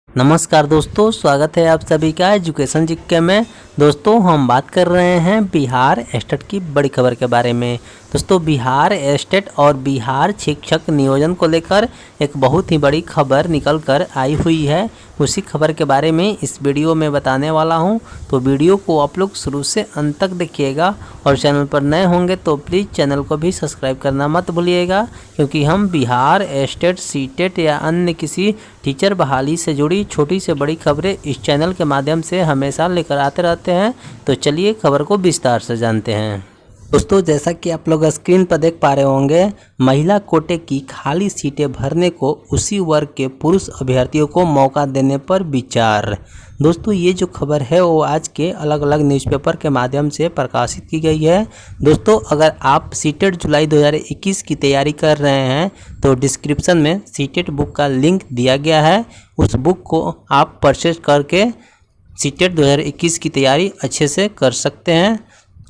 नमस्कार दोस्तों, स्वागत है आप सभी का एजुकेशन जीके में। दोस्तों हम बात कर रहे हैं बिहार एस्टेट की बड़ी खबर के बारे में। दोस्तों बिहार एस्टेट और बिहार शिक्षक नियोजन को लेकर एक बहुत ही बड़ी खबर निकल कर आई हुई है। उसी खबर के बारे में इस वीडियो में बताने वाला हूं, तो वीडियो को आप लोग शुरू से अंत तक देखिएगा और चैनल पर नए होंगे तो प्लीज़ चैनल को भी सब्सक्राइब करना मत भूलिएगा, क्योंकि हम बिहार एस्टेट, सीटेट या अन्य किसी टीचर बहाली से जुड़ी छोटी से बड़ी खबरें इस चैनल के माध्यम से हमेशा लेकर आते रहते हैं। तो चलिए खबर को विस्तार से जानते हैं। दोस्तों जैसा कि आप लोग स्क्रीन पर देख पा रहे होंगे, महिला कोटे की खाली सीटें भरने को उसी वर्ग के पुरुष अभ्यर्थियों को मौका देने पर विचार। दोस्तों ये जो खबर है वो आज के अलग अलग न्यूज़पेपर के माध्यम से प्रकाशित की गई है। दोस्तों अगर आप सीटेट जुलाई 2021 की तैयारी कर रहे हैं तो डिस्क्रिप्शन में सीटेट बुक का लिंक दिया गया है। उस बुक को आप परचेज करके सीटेट 2021 की तैयारी अच्छे से कर सकते हैं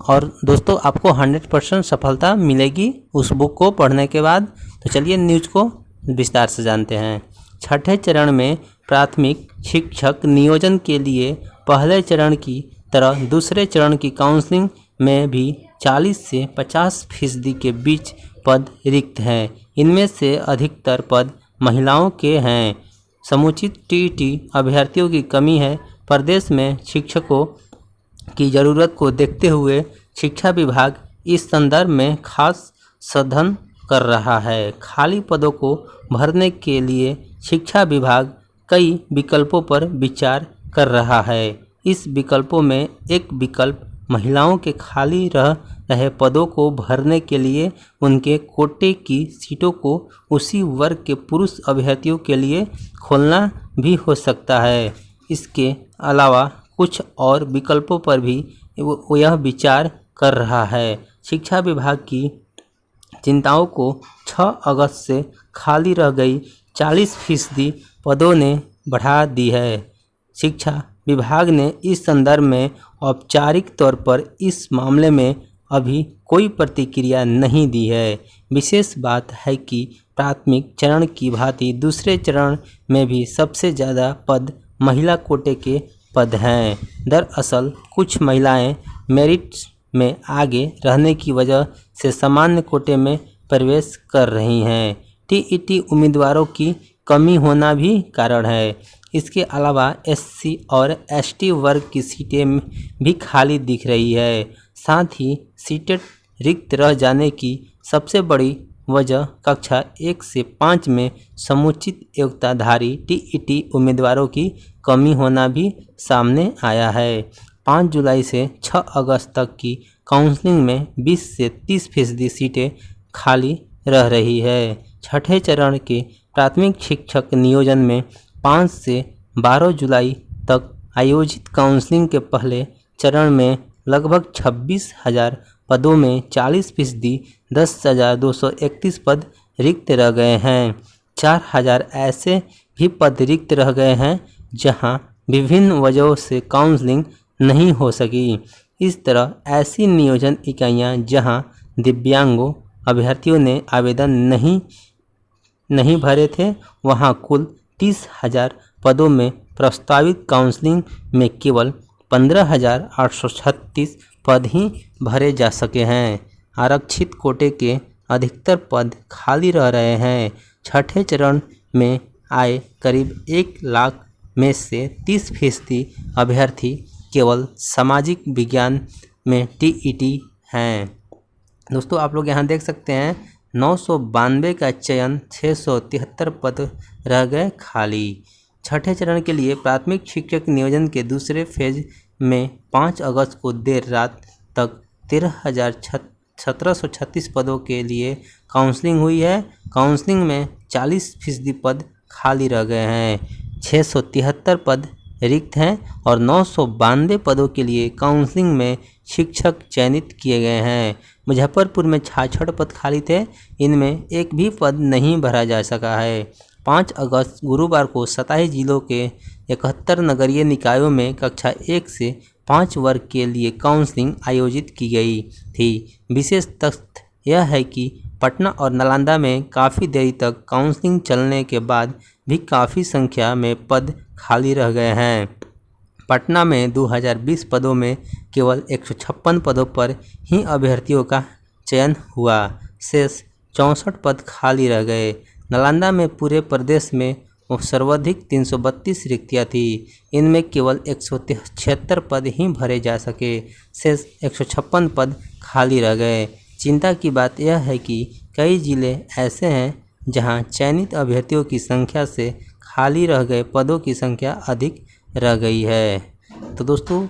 और दोस्तों आपको 100% सफलता मिलेगी उस बुक को पढ़ने के बाद। तो चलिए न्यूज़ को विस्तार से जानते हैं। छठे चरण में प्राथमिक शिक्षक नियोजन के लिए पहले चरण की तरह दूसरे चरण की काउंसलिंग में भी 40 से 50% के बीच पद रिक्त हैं। इनमें से अधिकतर पद महिलाओं के हैं। समुचित टीईटी अभ्यर्थियों की कमी है। प्रदेश में शिक्षकों की ज़रूरत को देखते हुए शिक्षा विभाग इस संदर्भ में खास साधन कर रहा है। खाली पदों को भरने के लिए शिक्षा विभाग कई विकल्पों पर विचार कर रहा है। इस विकल्पों में एक विकल्प महिलाओं के खाली रह रहे पदों को भरने के लिए उनके कोटे की सीटों को उसी वर्ग के पुरुष अभ्यर्थियों के लिए खोलना भी हो सकता है। इसके अलावा कुछ और विकल्पों पर भी यह विचार कर रहा है। शिक्षा विभाग की चिंताओं को 6 अगस्त से खाली रह गई 40% पदों ने बढ़ा दी है। शिक्षा विभाग ने इस संदर्भ में औपचारिक तौर पर इस मामले में अभी कोई प्रतिक्रिया नहीं दी है। विशेष बात है कि प्राथमिक चरण की भांति दूसरे चरण में भी सबसे ज़्यादा पद महिला कोटे के पद हैं। दरअसल कुछ महिलाएं मेरिट में आगे रहने की वजह से सामान्य कोटे में प्रवेश कर रही हैं। टीईटी उम्मीदवारों की कमी होना भी कारण है। इसके अलावा एससी और एसटी वर्ग की सीटें भी खाली दिख रही है। साथ ही सीटें रिक्त रह जाने की सबसे बड़ी वजह कक्षा 1 से 5 में समुचित योग्यताधारी टीईटी उम्मीदवारों की कमी होना भी सामने आया है। 5 जुलाई से 6 अगस्त तक की काउंसलिंग में 20 से 30% सीटें खाली रह रही है। छठे चरण के प्राथमिक शिक्षक नियोजन में 5 से 12 जुलाई तक आयोजित काउंसलिंग के पहले चरण में लगभग 26,000 पदों में 40% 10,231 पद रिक्त रह गए हैं। 4,000 ऐसे भी पद रिक्त रह गए हैं जहां विभिन्न वजहों से काउंसलिंग नहीं हो सकी। इस तरह ऐसी नियोजन इकाइयां जहां दिव्यांगों अभ्यर्थियों ने आवेदन नहीं भरे थे, वहां कुल 30,000 पदों में प्रस्तावित काउंसलिंग में केवल 15,836 पद ही भरे जा सके हैं। आरक्षित कोटे के अधिकतर पद खाली रह रहे हैं। छठे चरण में आए करीब 1 लाख में से 30% अभ्यर्थी केवल सामाजिक विज्ञान में टीईटी हैं। दोस्तों आप लोग यहाँ देख सकते हैं 992 का चयन, 673 पद रह गए खाली। छठे चरण के लिए प्राथमिक शिक्षक नियोजन के दूसरे फेज में 5 अगस्त को देर रात तक 13,1736 पदों के लिए काउंसलिंग हुई है। काउंसलिंग में 40% पद खाली रह गए हैं। 673 पद रिक्त हैं और 992 पदों के लिए काउंसलिंग में शिक्षक चयनित किए गए हैं। मुजफ्फरपुर में 66 पद खाली थे, इनमें एक भी पद नहीं भरा जा सका है। 5 अगस्त गुरुवार को 27 जिलों के 71 नगरीय निकायों में कक्षा 1 से 5 वर्ग के लिए काउंसलिंग आयोजित की गई थी। विशेष तथ्य यह है कि पटना और नालंदा में काफ़ी देरी तक काउंसलिंग चलने के बाद भी काफ़ी संख्या में पद खाली रह गए हैं। पटना में 2020 पदों में केवल 156 पदों पर ही अभ्यर्थियों का चयन हुआ, शेष 64 पद खाली रह गए। नालंदा में पूरे प्रदेश में सर्वाधिक 332 रिक्तियाँ थी, इनमें केवल 176 पद ही भरे जा सके, शेष 156 पद खाली रह गए। चिंता की बात यह है कि कई जिले ऐसे हैं जहां चयनित अभ्यर्थियों की संख्या से खाली रह गए पदों की संख्या अधिक रह गई है। तो दोस्तों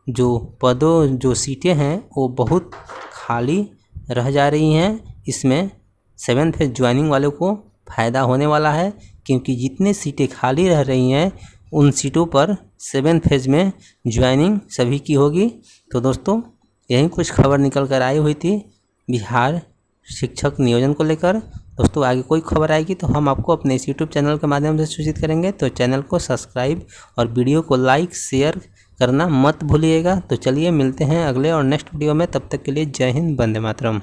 जो सीटें हैं वो बहुत खाली रह जा रही हैं। इसमें 7th फेज ज्वाइनिंग वालों को फ़ायदा होने वाला है, क्योंकि जितने सीटें खाली रह रही हैं उन सीटों पर 7th फेज में ज्वाइनिंग सभी की होगी। तो दोस्तों यही कुछ खबर निकल कर आई हुई थी बिहार शिक्षक नियोजन को लेकर। दोस्तों आगे कोई खबर आएगी तो हम आपको अपने इस यूट्यूब चैनल के माध्यम से सूचित करेंगे। तो चैनल को सब्सक्राइब और वीडियो को लाइक शेयर करना मत भूलिएगा। तो चलिए मिलते हैं अगले और नेक्स्ट वीडियो में, तब तक के लिए जय हिंद, वंदे मातरम।